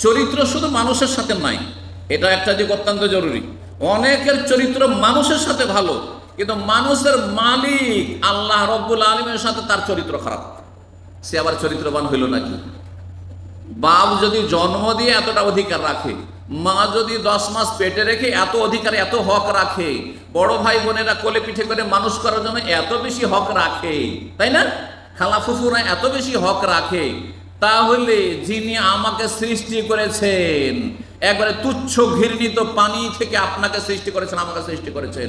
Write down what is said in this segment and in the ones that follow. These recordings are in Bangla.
চরিত্র শুধু মানুষের সাথে নাই, এটা একটা দিক অত্যন্ত জরুরি। অনেকের চরিত্র মানুষের সাথে ভালো, কিন্তু মানুষের মালিক আল্লাহ রব্বুল আলামিনের সাথে তার চরিত্র খারাপ, সে আবার চরিত্রবান হইল নাকি? বাপ যদি জন্ম দিয়ে এতটা অধিকার রাখে, মা যদি 10 মাস পেটে রেখে এত অধিকার এত হক রাখে, বড় ভাই বোনেরা কোলে পিঠে করে মানুষ করার জন্য এত বেশি হক রাখে, তাই না? খালা ফুফুরা এত বেশি হক রাখে, তাহলে যিনি আমাকে সৃষ্টি করেছেন, একবারে তুচ্ছ ঘৃণিত পানি থেকে আপনাকে সৃষ্টি করেছেন, আমাকে সৃষ্টি করেছেন,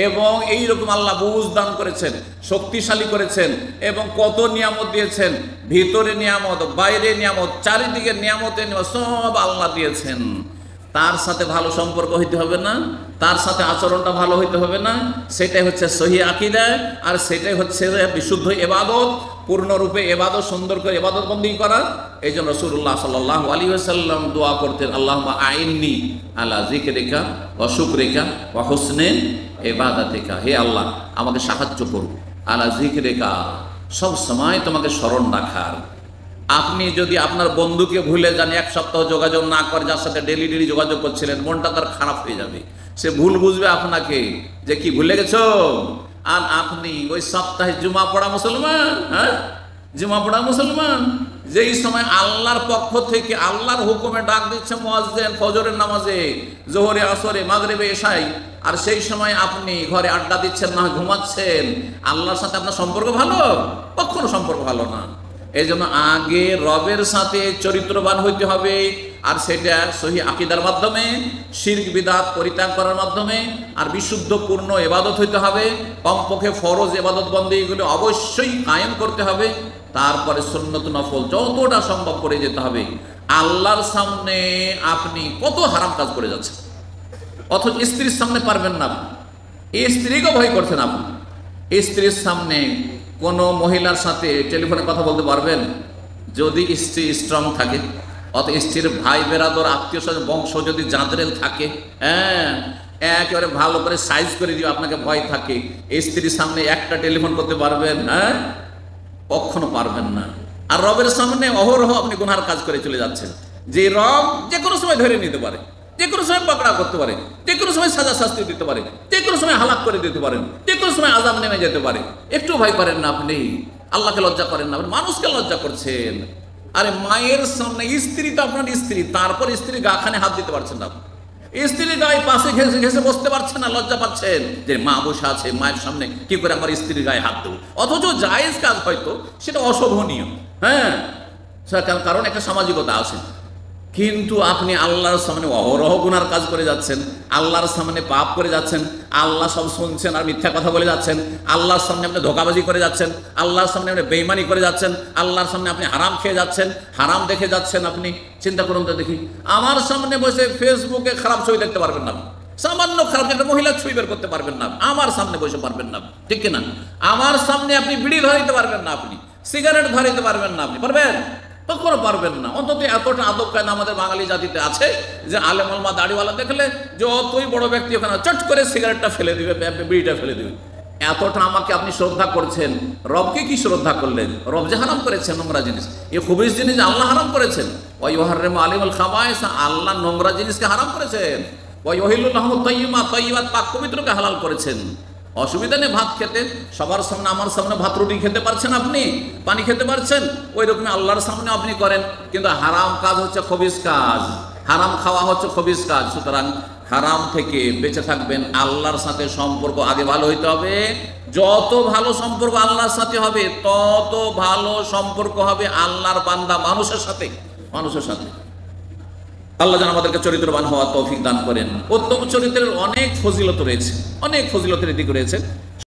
এবং এইরকম আল্লাহ বুঝ দান করেছেন, শক্তিশালী করেছেন, এবং কত নিয়ামত দিয়েছেন, ভিতরে নিয়ামত, বাইরে নিয়ামত, চারিদিকে নিয়ামতের নিয়ামত সব আল্লাহ দিয়েছেন। তার সাথে ভালো সম্পর্ক হইতে হবে না? তার সাথে আচরণটা ভালো হইতে হবে না? সেটাই হচ্ছে সহি আকীদা, আর সেটাই হচ্ছে বিশুদ্ধ ইবাদত, পূর্ণরূপে ইবাদত, সুন্দর করে ইবাদত বন্দেগী করা। এই জন্য রাসূলুল্লাহ সাল্লাল্লাহু আলাইহি ওয়াসাল্লাম দোয়া করতেন, আল্লাহুম্মা আইন্নি আলা যিকরিকা ওয়া শুকরিকা ওয়া হুসনি ইবাদাতিকা, হে আল্লাহ আমাকে সাহায্য করুন, আলা যিকরিকা, সব সময় তোমাকে স্মরণ রাখার। আপনি যদি আপনার বন্ধুকে ভুলে যান, 1 সপ্তাহ যোগাযোগ না করে, যার সাথে ডেলি যোগাযোগ করছিলেন, মনটা তার খারাপ হয়ে যাবে। সে ভুল বুঝবে আপনাকে যে কি ভুলে গেছো, আর আপনি ওই সপ্তাহে জুমা পড়া মুসলমান, হ্যাঁ জুমা পড়া মুসলমান, যেই সময় আল্লাহর পক্ষ থেকে আল্লাহর হুকুমে ডাক দিচ্ছে মুয়াজ্জিন ফজরের নামাজে, জোহরে, আসরে, মাগরিবে, এশায়, আর সেই সময় আপনি ঘরে আড্ডা দিচ্ছেন না, ঘুমাচ্ছেন, আল্লাহর সাথে আপনার সম্পর্ক ভালো? কখনো সম্পর্ক ভালো না। এই জন্য আগে রবের সাথে চরিত্রবান হইতে হবে, আর সেটা সহি আকীদার মাধ্যমে, শিরক বিদআত পরিত্যাগ করার মাধ্যমে, আর বিশুদ্ধ পূর্ণ ইবাদত হইতে হবে। কমপক্ষে ফরজ ইবাদত বন্দেগীগুলো অবশ্যই কায়েম করতে হবে, তারপরে সুন্নত নফল যতটা সম্ভব করে যেতে হবে। আল্লাহর সামনে আপনি কত হারাম কাজ করে যাচ্ছেন, অথচ স্ত্রীর সামনে পারবেন না, স্ত্রীকে ভয় করছেন আপনি। স্ত্রীর সামনে কোনো মহিলার সাথে টেলিফোনে কথা বলতে পারবেন যদি স্ত্রী স্ট্রং থাকে, অত স্ত্রীর ভাই বেরাদর, আত্মীয় স্বজন, বংশ যদি জাঁদরেল থাকে, হ্যাঁ একেবারে ভালো করে সাইজ করে দিও, আপনাকে ভয় থাকে, স্ত্রীর সামনে একটা টেলিফোন করতে পারবেন? হ্যাঁ, কখনো পারবেন না। আর রবের সামনে অহরহ আপনি গুনার কাজ করে চলে যাচ্ছেন, যে রব যে কোনো সময় ধরে নিতে পারে, যে কোনো সময় পাকড়া করতে পারে, যে কোনো সময় সাজা শাস্তি দিতে পারে, যে কোনো সময় হালাক করে দিতে পারেন, যে কোনো সময় আযাব নেমে যেতে পারে। একটু ভয় করেন না আপনি? আল্লাহকে লজ্জা করেন না, মানুষকে লজ্জা করছেন। আরে মায়ের সামনে, স্ত্রী তো আপনার স্ত্রী, তারপর স্ত্রীর গাখানে হাত দিতে পারছেন না, স্ত্রীর গায়ে পাশে ঘেসে ঘেসে বসতে পারছেন না, লজ্জা পাচ্ছেন যে মা বসে আছে, মায়ের সামনে কি করে আমার স্ত্রীর গায়ে হাত দেবো? অথচ জায়েজ কাজ, হয়তো সেটা অশোভনীয়, হ্যাঁ, কারণ একটা সামাজিকতা আছে, কিন্তু আপনি আল্লাহর সামনে অহরহ গুনার কাজ করে যাচ্ছেন, আল্লাহর সামনে পাপ করে যাচ্ছেন, আল্লাহ সব শুনছেন আর মিথ্যা কথা বলে যাচ্ছেন, আল্লাহর সামনে আপনি ধোঁকাবাজি করে যাচ্ছেন, আল্লাহর সামনে আপনি বেঈমানি করে যাচ্ছেন, আল্লাহর সামনে আপনি হারাম খেয়ে যাচ্ছেন, হারাম দেখে যাচ্ছেন। আপনি চিন্তা করুন তো দেখি, আমার সামনে বসে ফেসবুকে খারাপ ছবি দেখতে পারবেন না, সামান্য খারাপ একটা মহিলার ছবি বের করতে পারবেন না, আমার সামনে বসে পারবেন না, ঠিক কিনা? আমার সামনে আপনি বিড়ি ধরাইতে পারবেন না, আপনি সিগারেট ধরাইতে পারবেন না, আপনি পারবেন? কখনো পারবেন না। অন্তত এতটা আদব কায়দা আমাদের বাঙালি জাতিতে আছে যে আলেম ওলামা দাড়িওয়ালা দেখলে যতই বড় ব্যক্তি ওখানে চট করে সিগারেটটা ফেলে দিবে, বিড়িটা ফেলে দিবে। এতটা আমাকে আপনি শ্রদ্ধা করছেন, রবকে কি শ্রদ্ধা করলেন? রব যে হারাম করেছেন নোংরা জিনিস, এই খুবিস জিনিস আল্লাহ হারাম করেছেন। ওয়াইহাররিমু আলাইহিল খাবায়েস, আল্লাহ নোংরা জিনিসকে হারাম করেছেন। ওয়াইউহিল্লু লাহুমুত তাইয়্যিবাত, তাইয়্যিবাত পাক পবিত্রকে হালাল করেছেন। অসুবিধা নেই ভাত খেতে, সবার সামনে আমার সামনে ভাত রুটি খেতে পারছেন, আপনি পানি খেতে পারছেন, ওই রকম আল্লাহর সামনে আপনি করেন। কিন্তু হারাম কাজ হচ্ছে খবিস কাজ, হারাম খাওয়া হচ্ছে খবিস কাজ। সুতরাং হারাম থেকে বেঁচে থাকবেন। আল্লাহর সাথে সম্পর্ক আগে ভালো হইতে হবে, যত ভালো সম্পর্ক আল্লাহর সাথে হবে তত ভালো সম্পর্ক হবে আল্লাহর বান্দা মানুষের সাথে, মানুষের সাথে। আল্লাহ যেন আমাদেরকে চরিত্রবান হওয়ার তৌফিক দান করেন। উত্তম চরিত্রের অনেক ফজিলত রয়েছে, অনেক ফজিলতের দিক রয়েছে।